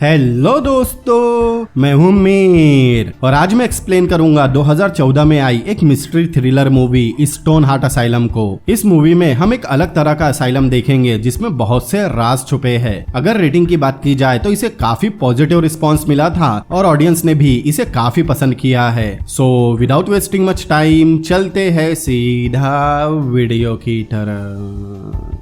Hello दोस्तों, मैं हूं मीर और आज मैं एक्सप्लेन करूंगा 2014 में आई एक mystery thriller movie stone heart asylum को। इस मूवी में हम एक अलग तरह का असाइलम देखेंगे जिसमें बहुत से राज छुपे हैं। अगर रेटिंग की बात की जाए तो इसे काफी पॉजिटिव रिस्पॉन्स मिला था और ऑडियंस ने भी इसे काफी पसंद किया है। So without wasting much time चलते हैं सीधा वीडियो की तरफ।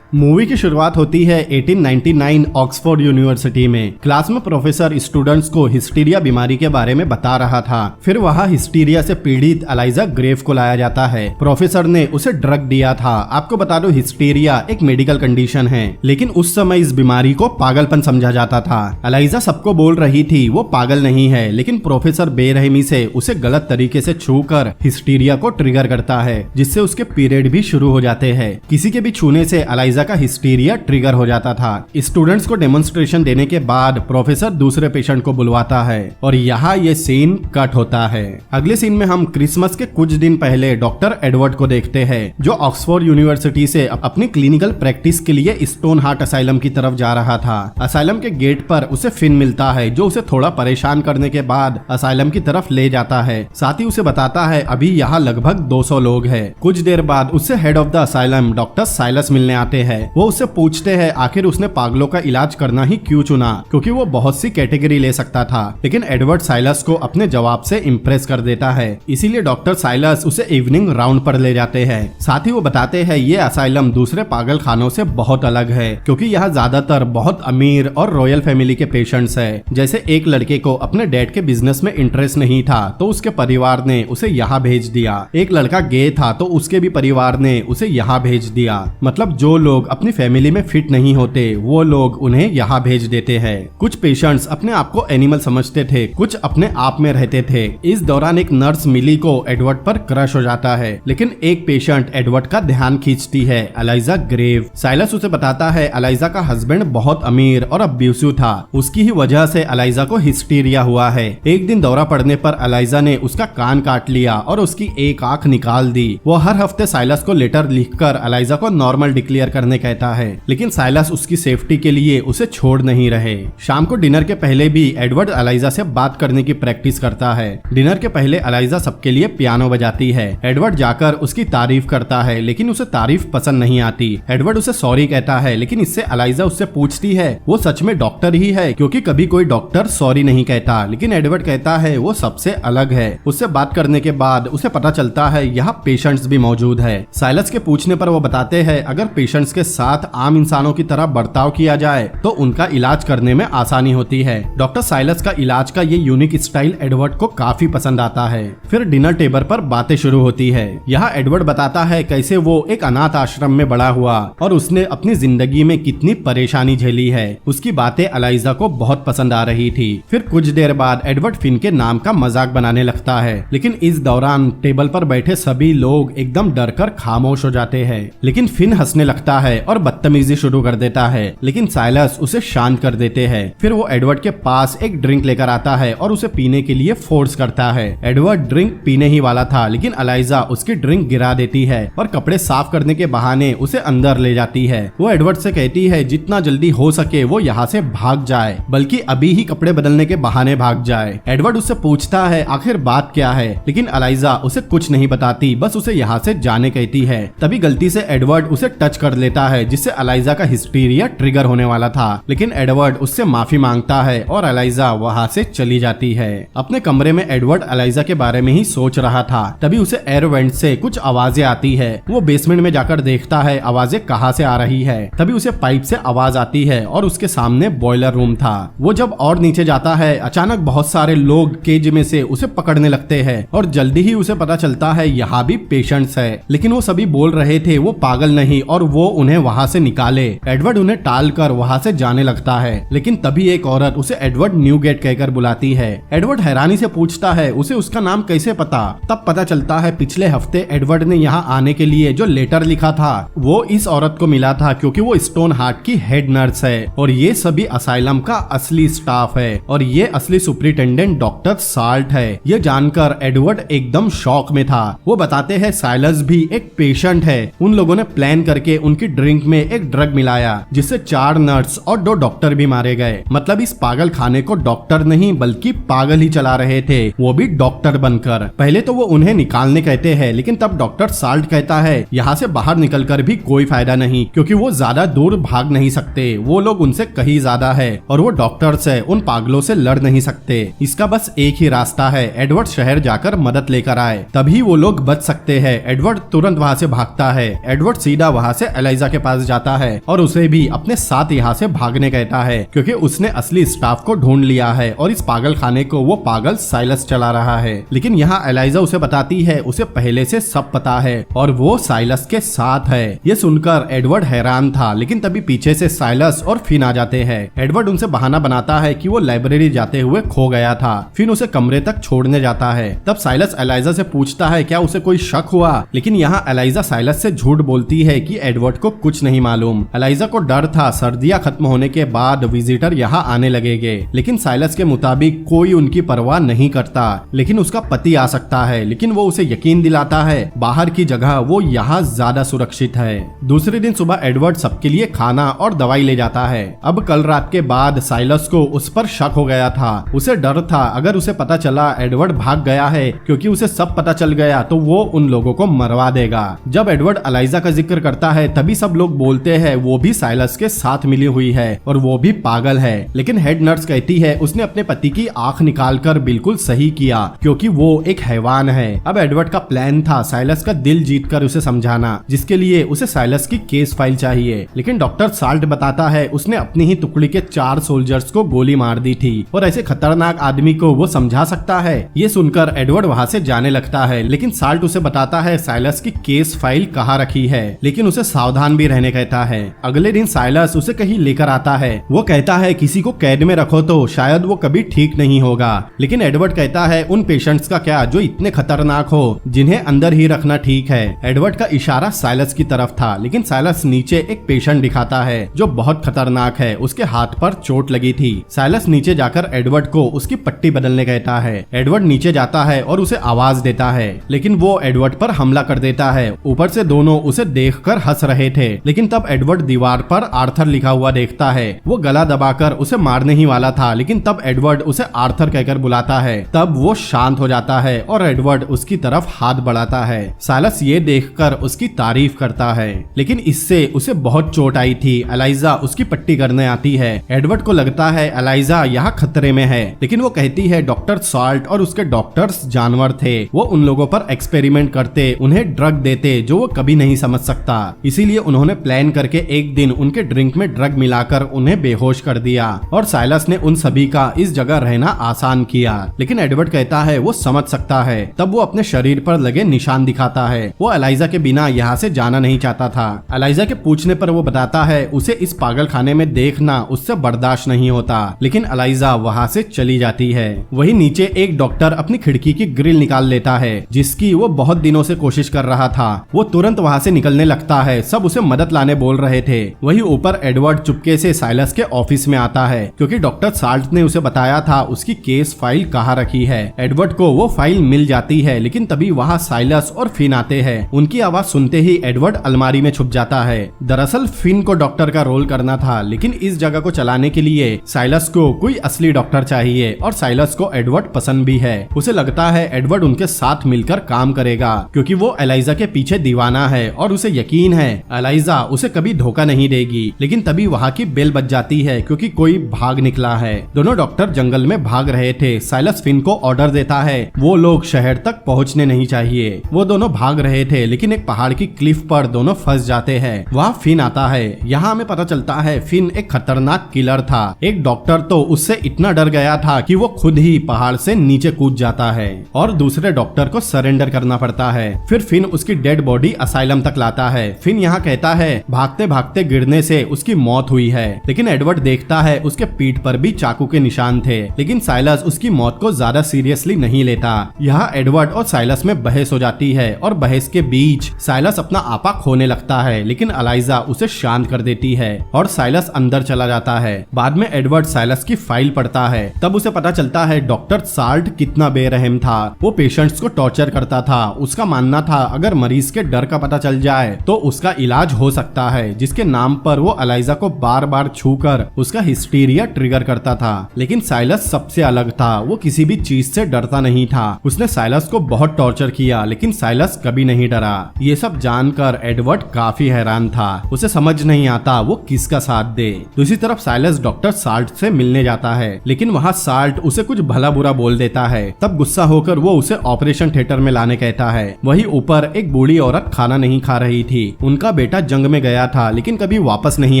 मूवी की शुरुआत होती है 1899 ऑक्सफोर्ड यूनिवर्सिटी में। क्लास में प्रोफेसर स्टूडेंट्स को हिस्टीरिया बीमारी के बारे में बता रहा था। फिर वहाँ हिस्टीरिया से पीड़ित एलाइजा ग्रेव को लाया जाता है। प्रोफेसर ने उसे ड्रग दिया था। आपको बता दो, हिस्टीरिया एक मेडिकल कंडीशन है, लेकिन उस समय इस बीमारी को पागलपन समझा जाता था। एलाइजा सबको बोल रही थी वो पागल नहीं है, लेकिन प्रोफेसर बेरहमी से उसे गलत तरीके से छूकर हिस्टीरिया को ट्रिगर करता है, जिससे उसके पीरियड भी शुरू हो जाते हैं। किसी के भी छूने से एलाइजा का हिस्टीरिया ट्रिगर हो जाता था। स्टूडेंट्स को डेमोन्स्ट्रेशन देने के बाद प्रोफेसर दूसरे पेशेंट को बुलवाता है और यहाँ ये सीन कट होता है। अगले सीन में हम क्रिसमस के कुछ दिन पहले डॉक्टर एडवर्ड को देखते हैं, जो ऑक्सफोर्ड यूनिवर्सिटी से अपनी क्लिनिकल प्रैक्टिस के लिए स्टोन हार्ट असाइलम की तरफ जा रहा था। असाइलम के गेट पर उसे फिन मिलता है, जो उसे थोड़ा परेशान करने के बाद असाइलम की तरफ ले जाता है। साथ ही उसे बताता है अभी यहाँ लगभग 200 लोग हैं। कुछ देर बाद उससे head of the asylum doctor Silas मिलने आते हैं। वो उससे पूछते हैं आखिर उसने पागलों का इलाज करना ही क्यों चुना, क्योंकि वो बहुत सी कैटेगरी ले सकता था। लेकिन एडवर्ड साइलस को अपने जवाब से इम्प्रेस कर देता है, इसीलिए डॉक्टर साइलस उसे इवनिंग राउंड पर ले जाते हैं। साथ ही वो बताते हैं ये असाइलम दूसरे पागल खानों से बहुत अलग है, क्योंकि यहाँ ज्यादातर बहुत अमीर और रॉयल फैमिली के पेशेंट्स है। जैसे एक लड़के को अपने डैड के बिजनेस में इंटरेस्ट नहीं था, तो उसके परिवार ने उसे यहाँ भेज दिया। एक लड़का गे था, तो उसके भी परिवार ने उसे यहाँ भेज दिया। मतलब जो लोग अपनी फैमिली में फिट नहीं होते वो लोग उन्हें यहाँ भेज देते हैं। कुछ पेशेंट्स अपने आप को एनिमल समझते थे, कुछ अपने आप में रहते थे। इस दौरान एक नर्स मिली को एडवर्ड पर क्रश हो जाता है, लेकिन एक पेशेंट एडवर्ड का ध्यान खींचती है, एलाइजा ग्रेव। साइलस उसे बताता है एलाइजा का हस्बैंड बहुत अमीर और अब्यूसिव था, उसकी ही वजह से एलाइजा को हिस्टीरिया हुआ है। एक दिन दौरा पड़ने पर एलाइजा ने उसका कान काट लिया और उसकी एक आंख निकाल दी। वो हर हफ्ते साइलस को लेटर लिखकर एलाइजा को नॉर्मल डिक्लेयर करने कहता है, लेकिन साइलस उसकी सेफ्टी के लिए उसे छोड़ नहीं रहे। शाम को डिनर के पहले भी एडवर्ड एलाइजा से बात करने की प्रैक्टिस करता है। डिनर के पहले एलाइजा सबके लिए पियानो बजाती है। एडवर्ड जाकर उसकी तारीफ करता है, लेकिन उसे तारीफ पसंद नहीं आती। एडवर्ड उसे सॉरी कहता है, लेकिन इससे एलाइजा उससे पूछती है वो सच में डॉक्टर ही है, क्योंकि कभी कोई डॉक्टर सॉरी नहीं कहता। लेकिन एडवर्ड कहता है वो सबसे अलग है। उससे बात करने के बाद उसे पता चलता है यहाँ पेशेंट्स भी मौजूद है। साइलस के पूछने पर वो बताते हैं अगर पेशेंट्स के साथ आम इंसानों की तरह बर्ताव किया जाए तो उनका इलाज करने में आसानी होती है। डॉक्टर साइलस का इलाज का ये यूनिक स्टाइल एडवर्ड को काफी पसंद आता है। फिर डिनर टेबल पर बातें शुरू होती है। यहाँ एडवर्ड बताता है कैसे वो एक अनाथ आश्रम में बड़ा हुआ और उसने अपनी जिंदगी में कितनी परेशानी झेली है। उसकी बातें एलाइजा को बहुत पसंद आ रही थी। फिर कुछ देर बाद एडवर्ड फिन के नाम का मजाक बनाने लगता है, लेकिन इस दौरान टेबल पर बैठे सभी लोग एकदम डरकर खामोश हो जाते हैं। लेकिन फिन हंसने लगता है और बदतमीजी शुरू कर देता है, लेकिन साइलस उसे शांत कर देते हैं। फिर वो एडवर्ड के पास एक ड्रिंक लेकर आता है और उसे पीने के लिए फोर्स करता है। एडवर्ड ड्रिंक पीने ही वाला था, लेकिन एलाइजा उसकी ड्रिंक गिरा देती है और कपड़े साफ करने के बहाने उसे अंदर ले जाती है। वो एडवर्ड से कहती है जितना जल्दी हो सके वो यहाँ से भाग जाए, बल्कि अभी ही कपड़े बदलने के बहाने भाग जाए। एडवर्ड उससे पूछता है आखिर बात क्या है, लेकिन एलाइजा उसे कुछ नहीं बताती, बस उसे यहाँ से जाने कहती है। तभी गलती से एडवर्ड उसे टच कर लेता है, जिससे एलाइजा का हिस्टीरिया ट्रिगर होने वाला था। लेकिन एडवर्ड उससे माफी मांगता है और एलाइजा वहाँ से चली जाती है। अपने कमरे में एडवर्ड एलाइजा के बारे में ही सोच रहा था, तभी उसे एयर वेंट से कुछ आवाजें आती है। वो बेसमेंट में जाकर देखता है आवाजें कहाँ से आ रही है। तभी उसे पाइप से आवाज आती है और उसके सामने बॉयलर रूम था। वो जब और नीचे जाता है, अचानक बहुत सारे लोग केज में से उसे पकड़ने लगते हैं और जल्दी ही उसे पता चलता है यहाँ भी पेशेंट्स है। लेकिन वो सभी बोल रहे थे वो पागल नहीं और वो उन्हें वहाँ से निकाले। एडवर्ड उन्हें टालकर वहाँ से जाने लगता है, लेकिन तभी एक औरत उसे एडवर्ड न्यूगेट कहकर बुलाती है। एडवर्ड हैरानी से पूछता है उसे उसका नाम कैसे पता। तब पता चलता है पिछले हफ्ते एडवर्ड ने यहाँ आने के लिए जो लेटर लिखा था वो इस औरत को मिला था, क्योंकि वो स्टोन हार्ट की हेड नर्स है और ये सभी असाइलम का असली स्टाफ है और ये असली सुपरिटेंडेंट डॉक्टर साल्ट है। ये जानकर एडवर्ड एकदम शॉक में था। वो बताते हैं साइलस भी एक पेशेंट है। उन लोगों ने प्लान करके उनकी ड्रिंक में एक ड्रग मिलाया जिससे 4 नर्स और 2 डॉक्टर भी मारे गए। मतलब इस पागल खाने को डॉक्टर नहीं बल्कि पागल ही चला रहे थे, वो भी डॉक्टर बनकर। पहले तो वो उन्हें निकालने कहते हैं, लेकिन तब डॉक्टर साल्ट कहता है यहाँ से बाहर निकलकर भी कोई फायदा नहीं, क्योंकि वो ज्यादा दूर भाग नहीं सकते, वो लोग उनसे कहीं ज्यादा है और वो डॉक्टर्स है, उन पागलों से लड़ नहीं सकते। इसका बस एक ही रास्ता है, एडवर्ड शहर जाकर मदद लेकर आए, तभी वो लोग बच सकते हैं। एडवर्ड तुरंत वहाँ से भागता है। एडवर्ड सीधा वहाँ से एलाइजा के पास जाता है और उसे भी अपने साथ यहाँ से भागने कहता है, क्योंकि उसने असली स्टाफ को ढूंढ लिया है और इस पागल खाने को वो पागल साइलस चला रहा है। लेकिन यहाँ एलाइजा उसे बताती है उसे पहले से सब पता है और वो साइलस के साथ है। ये सुनकर एडवर्ड हैरान था, लेकिन तभी पीछे से साइलस और फिन आ जाते हैं। एडवर्ड उनसे बहाना बनाता है कि वो लाइब्रेरी जाते हुए खो गया था। फिन उसे कमरे तक छोड़ने जाता है। तब साइलस एलाइजा से पूछता है क्या उसे कोई शक हुआ, लेकिन यहाँ एलाइजा साइलस से झूठ बोलती है कि एडवर्ड को कुछ नहीं मालूम। एलाइजा को डर था सर्दियां खत्म होने के बाद विजिटर यहाँ आने लगेंगे, लेकिन साइलस के मुताबिक कोई उनकी परवाह नहीं करता, लेकिन उसका पति आ सकता है। लेकिन वो उसे यकीन दिलाता है बाहर की जगह वो यहाँ ज्यादा सुरक्षित है। दूसरे दिन सुबह एडवर्ड सबके लिए खाना और दवाई ले जाता है। अब कल रात के बाद साइलस को उस पर शक हो गया था। उसे डर था अगर उसे पता चला एडवर्ड भाग गया है, क्योंकि उसे सब पता चल गया तो वो उन लोगों को मरवा देगा। जब एडवर्ड एलाइजा का जिक्र करता है तभी सब लोग बोलते हैं वो भी साइलस के साथ मिली हुई है और वो भी पागल है। लेकिन हेड नर्स कहती है उसने अपने पति की आंख निकालकर बिल्कुल सही किया, क्योंकि वो एक हैवान है। अब एडवर्ड का प्लान था साइलस का दिल जीतकर उसे समझाना, जिसके लिए उसे साइलस की केस फाइल चाहिए। लेकिन डॉक्टर साल्ट बताता है उसने अपनी ही टुकड़ी के 4 सोल्जर्स को गोली मार दी थी और ऐसे खतरनाक आदमी को वो समझा सकता है। ये सुनकर एडवर्ड वहाँ से जाने लगता है, लेकिन साल्ट उसे बताता है साइलस की केस फाइल कहाँ रखी है, लेकिन उसे सावधान भी रहने कहता है। अगले दिन साइलस उसे कहीं लेकर आता है। वो कहता है किसी को कैद में रखो तो शायद वो कभी ठीक नहीं होगा, लेकिन एडवर्ड कहता है उन पेशेंट्स का क्या जो इतने खतरनाक हो, जिन्हें अंदर ही रखना ठीक है। एडवर्ड का इशारा साइलस की तरफ था, लेकिन साइलस नीचे एक पेशेंट दिखाता है जो बहुत खतरनाक है, उसके हाथ पर चोट लगी थी। साइलस नीचे जाकर एडवर्ड को उसकी पट्टी बदलने कहता है। एडवर्ड नीचे जाता है और उसे आवाज देता है, लेकिन वो एडवर्ड पर हमला कर देता है। ऊपर से दोनों उसे देखकर हंस रहे थे, लेकिन तब एडवर्ड दीवार पर आर्थर लिखा हुआ देखता है। वो गला दबाकर उसे मारने ही वाला था, लेकिन तब एडवर्ड उसे आर्थर कहकर बुलाता है। तब वो शांत हो जाता है और एडवर्ड उसकी तरफ हाथ बढ़ाता है। साइलस ये देखकर उसकी तारीफ करता है, लेकिन इससे उसे बहुत चोट आई थी। एलाइजा उसकी पट्टी करने आती है। एडवर्ड को लगता है एलाइजा यहाँ खतरे में है, लेकिन वो कहती है डॉक्टर साल्ट और उसके डॉक्टर्स जानवर थे, वो उन लोगों पर एक्सपेरिमेंट करते, उन्हें ड्रग देते जो वो कभी नहीं समझ सकता। इसीलिए उन्होंने प्लान करके एक दिन उनके ड्रिंक में ड्रग मिलाकर उन्हें बेहोश कर दिया और साइलस ने उन सभी का इस जगह रहना आसान किया। लेकिन एडवर्ड कहता है वो समझ सकता है। तब वो अपने शरीर पर लगे निशान दिखाता है। वो एलाइजा के बिना यहाँ से जाना नहीं चाहता था। एलाइजा के पूछने पर वो बताता है उसे इस पागल खाने में देखना उससे बर्दाश्त नहीं होता, लेकिन एलाइजा वहाँ से चली जाती है। वही नीचे एक डॉक्टर अपनी खिड़की की ग्रिल निकाल लेता है, जिसकी वो बहुत दिनों से कोशिश कर रहा था। वो तुरंत वहाँ से निकलने लगता है। सब उसे मदद लाने बोल रहे थे। वही ऊपर एडवर्ड चुपके से साइलस के ऑफिस में आता है, क्योंकि डॉक्टर साल्ट ने उसे बताया था उसकी केस फाइल कहाँ रखी है। एडवर्ड को वो फाइल मिल जाती है, लेकिन तभी वहाँ साइलस और फिन आते हैं। उनकी आवाज सुनते ही एडवर्ड अलमारी में छुप जाता है। दरअसल फिन को डॉक्टर का रोल करना था, लेकिन इस जगह को चलाने के लिए साइलस को कोई असली डॉक्टर चाहिए और साइलस को एडवर्ड पसंद भी है। उसे लगता है एडवर्ड उनके साथ मिलकर काम करेगा, क्योंकि वो एलाइजा के पीछे दीवाना है और उसे यकीन है एलाइजा उसे कभी धोखा नहीं देगी। लेकिन तभी वहाँ की बेल बज जाती है, क्योंकि कोई भाग निकला है। दोनों डॉक्टर जंगल में भाग रहे थे। साइलस फिन को ऑर्डर देता है वो लोग शहर तक पहुँचने नहीं चाहिए। वो दोनों भाग रहे थे, लेकिन एक पहाड़ की क्लिफ पर दोनों फंस जाते हैं। वहाँ फिन आता है। यहाँ हमें पता चलता है फिन एक खतरनाक किलर था। एक डॉक्टर तो उससे इतना डर गया था कि वो खुद ही पहाड़ से नीचे कूद जाता है और दूसरे डॉक्टर को सरेंडर करना पड़ता है। फिर फिन उसकी डेड बॉडी असाइलम तक लाता है। फिन यहाँ कहता है भागते भागते गिरने से उसकी मौत हुई है, लेकिन एडवर्ड देखता है उसके पीठ पर भी चाकू के निशान थे। लेकिन साइलस उसकी मौत को ज्यादा सीरियसली नहीं लेता। यहाँ एडवर्ड और साइलस में बहस हो जाती है और बहस के बीच साइलस अपना आपा खोने लगता है, लेकिन एलाइजा उसे शांत कर देती है और साइलस अंदर चला जाता है। बाद में एडवर्ड साइलस की फाइल पढ़ता है। तब उसे पता चलता है डॉक्टर साल्ट कितना बेरहम था। वो पेशेंट्स को टॉर्चर करता था। उसका मानना था अगर मरीज के डर का पता चल जाए तो उसका इलाज इलाज हो सकता है, जिसके नाम पर वो एलाइजा को बार बार छूकर उसका हिस्टीरिया ट्रिगर करता था। लेकिन साइलस सबसे अलग था, वो किसी भी चीज से डरता नहीं था। उसने साइलस को बहुत टॉर्चर किया, लेकिन साइलस कभी नहीं डरा। ये सब जानकर एडवर्ड काफी हैरान था, उसे समझ नहीं आता वो किसका साथ दे। दूसरी तरफ साइलस डॉक्टर साल्ट से मिलने जाता है, लेकिन वहाँ साल्ट उसे कुछ भला बुरा बोल देता है। तब गुस्सा होकर वो उसे ऑपरेशन थिएटर में लाने कहता है। वही ऊपर एक बूढ़ी औरत खाना नहीं खा रही थी। उनका बेटा जंग में गया था, लेकिन कभी वापस नहीं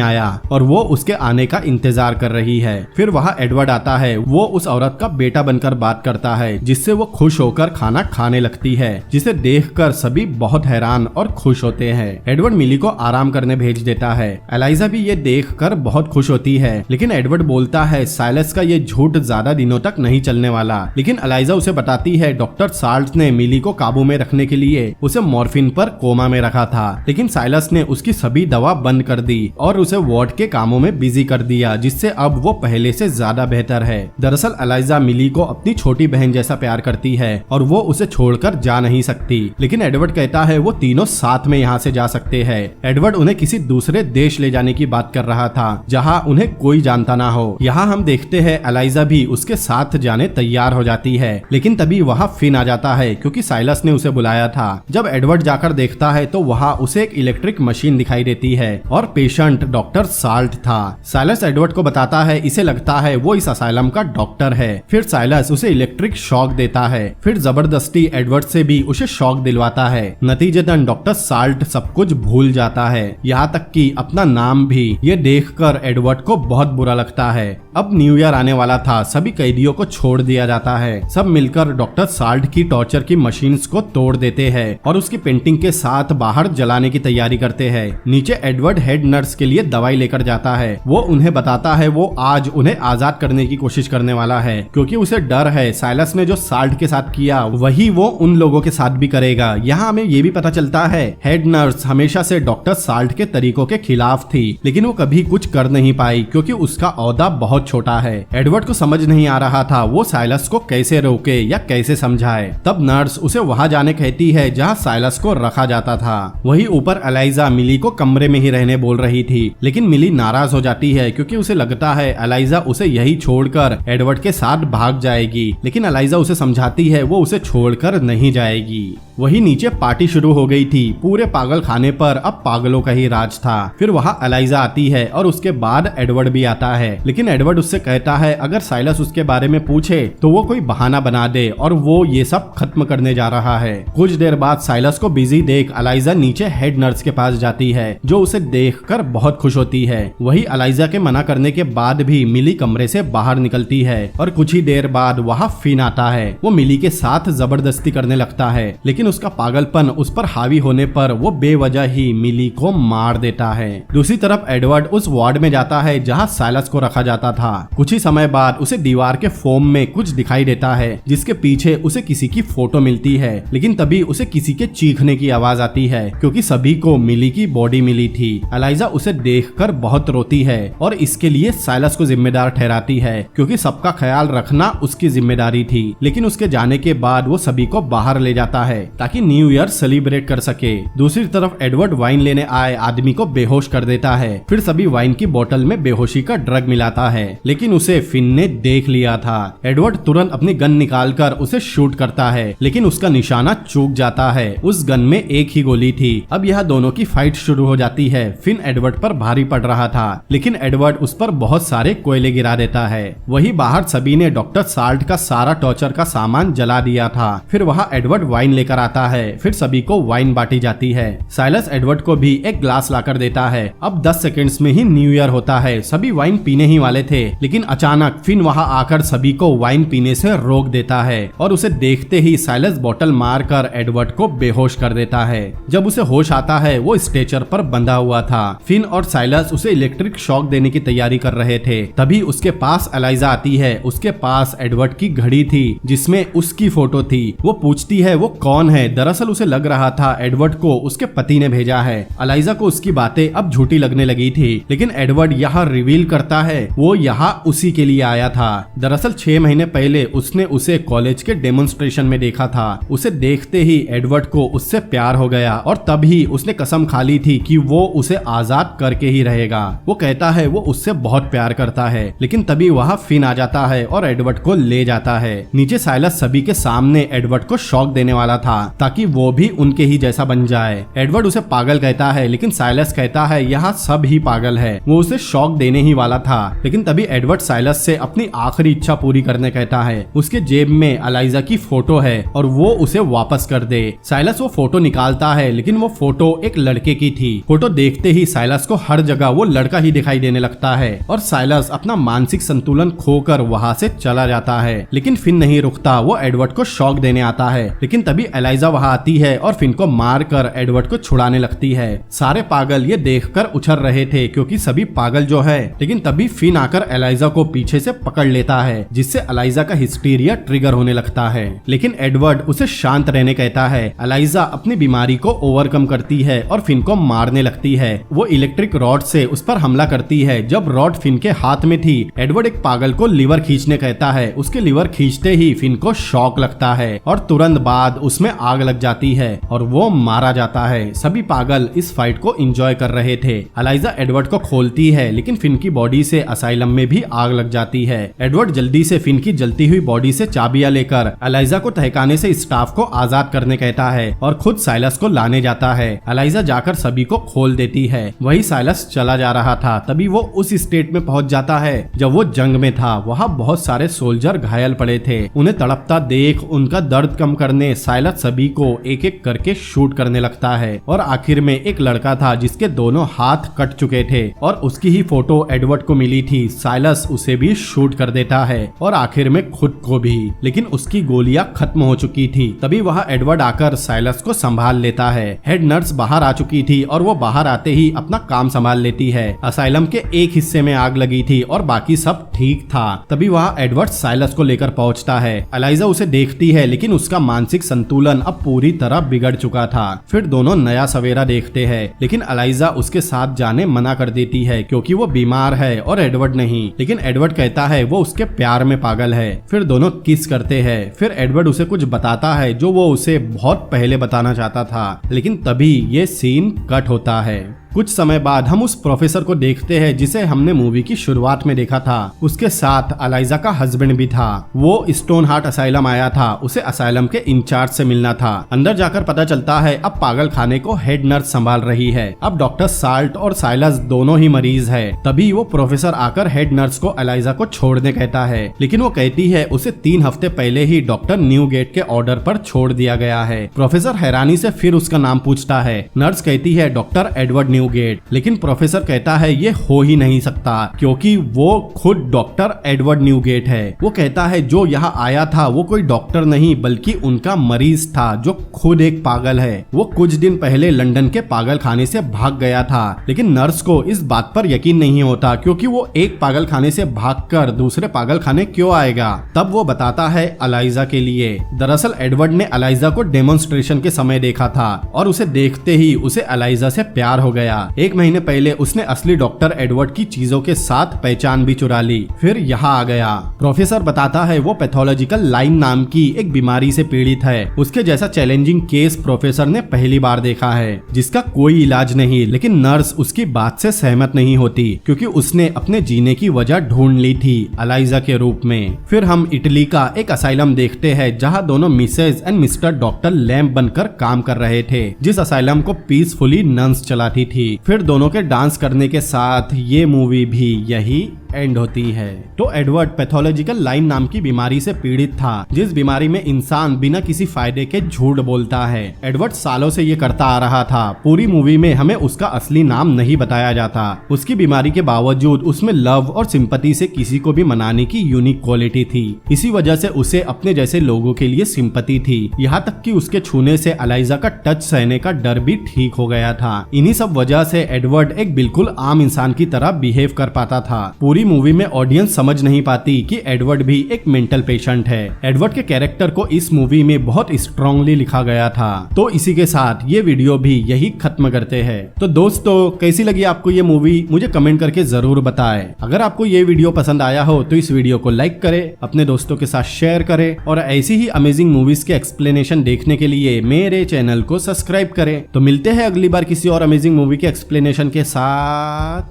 आया और वो उसके आने का इंतजार कर रही है। फिर वहाँ एडवर्ड आता है। वो उस औरत का बेटा बनकर बात करता है, जिससे वो खुश होकर खाना खाने लगती है, जिसे देखकर सभी बहुत हैरान और खुश होते हैं। एडवर्ड मिली को आराम करने भेज देता है। एलाइजा भी ये देखकर बहुत खुश होती है, लेकिन एडवर्ड बोलता है साइलस का ये झूठ ज्यादा दिनों तक नहीं चलने वाला। लेकिन एलाइजा उसे बताती है डॉक्टर साल्ट ने मिली को काबू में रखने के लिए उसे मॉर्फिन पर कोमा में रखा था, लेकिन साइलस ने उसकी सभी दवा बंद कर दी और उसे वार्ड के कामों में बिजी कर दिया, जिससे अब वो पहले से ज्यादा बेहतर है। दरअसल एलाइजा मिली को अपनी छोटी बहन जैसा प्यार करती है और वो उसे छोड़कर जा नहीं सकती, लेकिन एडवर्ड कहता है वो तीनों साथ में यहाँ से जा सकते हैं। एडवर्ड उन्हें किसी दूसरे देश ले जाने की बात कर रहा था, जहाँ उन्हें कोई जानता ना हो। यहाँ हम देखते हैं एलाइजा भी उसके साथ जाने तैयार हो जाती है, लेकिन तभी वहाँ फिन आ जाता है, क्योंकि साइलस ने उसे बुलाया था। जब एडवर्ड जाकर देखता है तो वहाँ उसे एक इलेक्ट्रिक मशीन दिखाई देती है और पेशेंट डॉक्टर साल्ट था। साइलस एडवर्ड को बताता है इसे लगता है वो इस असाइलम का डॉक्टर है। फिर साइलस उसे इलेक्ट्रिक शॉक देता है, फिर जबरदस्ती एडवर्ड से भी उसे शॉक दिलवाता है। नतीजतन डॉक्टर साल्ट सब कुछ भूल जाता है, यहाँ तक कि अपना नाम भी। ये देखकर एडवर्ड को बहुत बुरा लगता है। अब न्यू ईयर आने वाला था, सभी कैदियों को छोड़ दिया जाता है। सब मिलकर डॉक्टर साल्ट की टॉर्चर की मशीन्स को तोड़ देते हैं और उसकी पेंटिंग के साथ बाहर जलाने की तैयारी करते हैं। नीचे एडवर्ड हेड नर्स के लिए दवाई लेकर जाता है। वो उन्हें बताता है वो आज उन्हें आजाद करने की कोशिश करने वाला है, क्योंकि उसे डर है साइलस ने जो साल्ट के साथ किया वही वो उन लोगों के साथ भी करेगा। यहाँ हमें ये भी पता चलता है हेड नर्स हमेशा से डॉक्टर साल्ट के तरीकों के खिलाफ थी, लेकिन वो कभी कुछ कर नहीं पाई क्योंकि उसका ओहदा बहुत छोटा है। एडवर्ड को समझ नहीं आ रहा था वो साइलस को कैसे रोके या कैसे समझाए। तब नर्स उसे वहाँ जाने कहती है जहाँ साइलस को रखा जाता था। वही ऊपर एलाइजा मिली को कमरे में ही रहने बोल रही थी, लेकिन मिली नाराज हो जाती है क्योंकि उसे लगता है एलाइजा उसे यही छोड़कर एडवर्ड के साथ भाग जाएगी। लेकिन एलाइजा उसे समझाती है वो उसे छोड़कर नहीं जाएगी। वही नीचे पार्टी शुरू हो गई थी। पूरे पागल खाने पर अब पागलों का ही राज था। फिर वहाँ एलाइजा आती है और उसके बाद एडवर्ड भी आता है, लेकिन एडवर्ड उससे कहता है अगर साइलस उसके बारे में पूछे तो वो कोई बहाना बना दे और वो ये सब खत्म करने जा रहा है। कुछ देर बाद साइलस को बिजी देख एलाइजा नीचे हेड नर्स के पास जाती है, जो उसे देखकर बहुत खुश होती है। वही एलाइजा के मना करने के बाद भी मिली कमरे से बाहर निकलती है और कुछ ही देर बाद वहाँ फिन आता है। वो मिली के साथ जबरदस्ती करने लगता है, लेकिन उसका पागलपन उस पर हावी होने पर वो बेवजह ही मिली को मार देता है। दूसरी तरफ एडवर्ड उस वार्ड में जाता है जहाँ साइलस को रखा जाता था। कुछ ही समय बाद उसे दीवार के फोम में कुछ दिखाई देता है, जिसके पीछे उसे किसी की फोटो मिलती है, लेकिन तभी उसे किसी के चीखने की आवाज आती है, क्योंकि सभी को मिली की बॉडी मिली थी। एलाइजा उसे देखकर बहुत रोती है और इसके लिए साइलस को जिम्मेदार ठहराती है, क्योंकि सबका ख्याल रखना उसकी जिम्मेदारी थी। लेकिन उसके जाने के बाद वो सभी को बाहर ले जाता है ताकि न्यू ईयर सेलिब्रेट कर सके। दूसरी तरफ एडवर्ड वाइन लेने आए आदमी को बेहोश कर देता है। फिर सभी वाइन की बोतल में बेहोशी का ड्रग मिलाता है, लेकिन उसे फिन ने देख लिया था। एडवर्ड तुरंत अपनी गन निकालकर उसे शूट करता है, लेकिन उसका निशाना चूक जाता है। उस गन में एक ही गोली थी। अब यह दोनों की फाइट शुरू हो जाती है। फिन एडवर्ड पर भारी पड़ रहा था, लेकिन एडवर्ड उस पर बहुत सारे कोयले गिरा देता है। वही बाहर सभी ने डॉक्टर साल्ट का सारा टॉर्चर का सामान जला दिया था। फिर वहाँ एडवर्ड वाइन लेकर आता है। फिर सभी को वाइन बांटी जाती है। साइलस एडवर्ड को भी एक ग्लास लाकर देता है। अब 10 सेकंड्स में ही न्यू ईयर होता है। सभी वाइन पीने ही वाले थे, लेकिन अचानक फिन वहाँ आकर सभी को वाइन पीने से रोक देता है और उसे देखते ही साइलस बोतल मारकर एडवर्ड को बेहोश कर देता है। जब उसे होश आता है वो स्ट्रेचर पर बंधा हुआ था। फिन और साइलस उसे इलेक्ट्रिक शॉक देने की तैयारी कर रहे थे। तभी उसके पास एलाइजा आती है। उसके पास एडवर्ड की घड़ी थी जिसमें उसकी फोटो थी। वो पूछती है वो कौन है। दरअसल उसे लग रहा था एडवर्ड को उसके पति ने भेजा है। एलाइजा को उसकी बातें अब झूठी लगने लगी थी, लेकिन एडवर्ड यहाँ रिवील करता है वो यहाँ उसी के लिए आया था। दरअसल 6 महीने पहले उसने उसे कॉलेज के डेमोन्स्ट्रेशन में देखा था। उसे देखते ही एडवर्ड को उससे प्यार हो गया और तभी उसने कसम खा ली थी कि वो उसे आजाद करके ही रहेगा। वो कहता है वो उससे बहुत प्यार करता है, लेकिन तभी वहाँ फिन आ जाता है और एडवर्ड को ले जाता है। नीचे साइलस सभी के सामने एडवर्ड को शॉक देने वाला था ताकि वो भी उनके ही जैसा बन जाए। एडवर्ड उसे पागल कहता है, लेकिन साइलस कहता है यहाँ सब ही पागल है। वो उसे शॉक देने ही वाला था, लेकिन तभी एडवर्ड साइलस से अपनी आखिरी इच्छा पूरी करने कहता है। उसके जेब में एलाइजा की फोटो है और वो उसे वापस कर दे। साइलस वो फोटो निकालता है, लेकिन वो फोटो एक लड़के की थी। फोटो देखते ही साइलस को हर जगह वो लड़का ही दिखाई देने लगता है और साइलस अपना मानसिक संतुलन खोकर वहाँ से चला जाता है। लेकिन फिन नहीं रुकता, वो एडवर्ड को शॉक देने आता है। लेकिन तभी एलाइजा वहाँ आती है और फिन को मार कर एडवर्ड को छुड़ाने लगती है। सारे पागल ये देखकर उछल रहे थे क्योंकि सभी पागल जो है। लेकिन तभी फिन आकर एलाइजा को पीछे से पकड़ लेता है, जिससे एलाइजा का हिस्टीरिया ट्रिगर होने लगता है। लेकिन एडवर्ड उसे शांत रहने कहता है। एलाइजा अपनी बीमारी को ओवरकम करती है और फिन को मारने लगती है। वो इलेक्ट्रिक रॉड से उस पर हमला करती है। जब रॉड फिन के हाथ में थी, एडवर्ड एक पागल को लीवर खींचने कहता है। उसके लीवर खींचते ही फिन को शॉक लगता है और तुरंत बाद उसमें आग लग जाती है और वो मारा जाता है। सभी पागल इस फाइट को एंजॉय कर रहे थे। एलाइजा एडवर्ड को खोलती है, लेकिन फिन की बॉडी से असाइलम में भी आग लग जाती है। एडवर्ड जल्दी से फिन की जलती हुई बॉडी से चाबियां लेकर एलाइजा को तहखाने से स्टाफ को आजाद करने कहता है और खुद साइलस को लाने जाता है। एलाइजा जाकर सभी को खोल देती है। वही साइलस चला जा रहा था, तभी वो उस स्टेट में पहुंच जाता है जब वो जंग में था। वहाँ बहुत सारे सोल्जर घायल पड़े थे। उन्हें तड़पता देख उनका दर्द कम करने साइलस सभी को एक एक करके शूट करने लगता है और आखिर में एक लड़का था जिसके दोनों हाथ कट चुके थे और उसकी ही फोटो एडवर्ड को मिली थी। साइलस उसे भी शूट कर देता है और आखिर में खुद को भी, लेकिन उसकी गोलियां खत्म हो चुकी थी। तभी वहाँ एडवर्ड आकर साइलस को संभाल लेता है। हेड नर्स बाहर आ चुकी थी और वो बाहर आते ही अपना काम संभाल लेती है। असाइलम के एक हिस्से में आग लगी थी और बाकी सब ठीक था। तभी वहाँ एडवर्ड साइलस को लेकर पहुँचता है। एलाइजा उसे देखती है, लेकिन उसका मानसिक संतुलन अब पूरी तरह बिगड़ चुका था। फिर दोनों नया सवेरा देखते हैं, लेकिन एलाइजा उसके साथ जाने मना कर देती है क्योंकि वो बीमार है और एडवर्ड नहीं। लेकिन एडवर्ड कहता है वो उसके प्यार में पागल है। फिर दोनों किस करते हैं। फिर एडवर्ड उसे कुछ बताता है जो वो उसे बहुत पहले बताना चाहता था, लेकिन तभी ये सीन कट होता है। कुछ समय बाद हम उस प्रोफेसर को देखते हैं जिसे हमने मूवी की शुरुआत में देखा था। उसके साथ एलाइजा का हस्बैंड भी था। वो स्टोन हार्ट असाइलम आया था, उसे असाइलम के इंचार्ज से मिलना था। अंदर जाकर पता चलता है अब पागल खाने को हेड नर्स संभाल रही है। अब डॉक्टर साल्ट और साइलस दोनों ही मरीज है। तभी वो प्रोफेसर आकर हेड नर्स को एलाइजा को छोड़ने कहता है, लेकिन वो कहती है उसे 3 हफ्ते पहले ही डॉक्टर न्यूगेट के ऑर्डर पर छोड़ दिया गया है। प्रोफेसर हैरानी से फिर उसका नाम पूछता है। नर्स कहती है डॉक्टर एडवर्ड न्यूगेट, लेकिन प्रोफेसर कहता है ये हो ही नहीं सकता क्योंकि वो खुद डॉक्टर एडवर्ड न्यूगेट है। वो कहता है जो यहाँ आया था वो कोई डॉक्टर नहीं बल्कि उनका मरीज था जो खुद एक पागल है। वो कुछ दिन पहले लंदन के पागल खाने से भाग गया था, लेकिन नर्स को इस बात पर यकीन नहीं होता क्योंकि वो एक पागल खाने से भागकर दूसरे पागल खाने क्यों आएगा। तब वो बताता है एलाइजा के लिए। दरअसल एडवर्ड ने एलाइजा को डेमोन्स्ट्रेशन के समय देखा था और उसे देखते ही उसे एलाइजा से प्यार हो गया। 1 महीने पहले उसने असली डॉक्टर एडवर्ड की चीजों के साथ पहचान भी चुरा ली। फिर यहाँ आ गया। प्रोफेसर बताता है वो पैथोलॉजिकल लाइम नाम की एक बीमारी से पीड़ित है। उसके जैसा चैलेंजिंग केस प्रोफेसर ने पहली बार देखा है जिसका कोई इलाज नहीं। लेकिन नर्स उसकी बात से सहमत नहीं होती क्योंकि उसने अपने जीने की वजह ढूंढ ली थी एलाइजा के रूप में। फिर हम इटली का एक असाइलम देखते हैं जहाँ दोनों Mrs and mister doctor lamp बनकर काम कर रहे थे, जिस असाइलम को पीसफुली नन्स चलाती थी। फिर दोनों के डांस करने के साथ ये मूवी भी यही एंड होती है। तो एडवर्ड पैथोलॉजिकल लाइम नाम की बीमारी से पीड़ित था, जिस बीमारी में इंसान बिना किसी फायदे के झूठ बोलता है। एडवर्ड सालों से ये करता आ रहा था। पूरी मूवी में हमें उसका असली नाम नहीं बताया जाता। उसकी बीमारी के बावजूद उसमें लव और सिंपैथी से किसी को भी मनाने की यूनिक क्वालिटी थी। इसी वजह से उसे अपने जैसे लोगों के लिए सिंपैथी थी। यहाँ तक कि उसके छूने से एलाइजा का टच सहने का डर भी ठीक हो गया था। इन्हीं सब वजह वजह से एडवर्ड एक बिल्कुल आम इंसान की तरह बिहेव कर पाता था। पूरी मूवी में ऑडियंस समझ नहीं पाती कि एडवर्ड भी एक मेंटल पेशेंट है। एडवर्ड के कैरेक्टर को इस मूवी में बहुत स्ट्रांगली लिखा गया था। तो इसी के साथ ये वीडियो भी यही खत्म करते हैं। तो दोस्तों, कैसी लगी आपको ये मूवी, मुझे कमेंट करके जरूर बताएं। अगर आपको ये वीडियो पसंद आया हो तो इस वीडियो को लाइक करें, अपने दोस्तों के साथ शेयर करें और ऐसी ही अमेजिंग मूवीज के एक्सप्लेनेशन देखने के लिए मेरे चैनल को सब्सक्राइब करें। तो मिलते हैं अगली बार किसी और अमेजिंग मूवी के एक्सप्लेनेशन के साथ।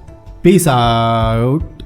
Peace out.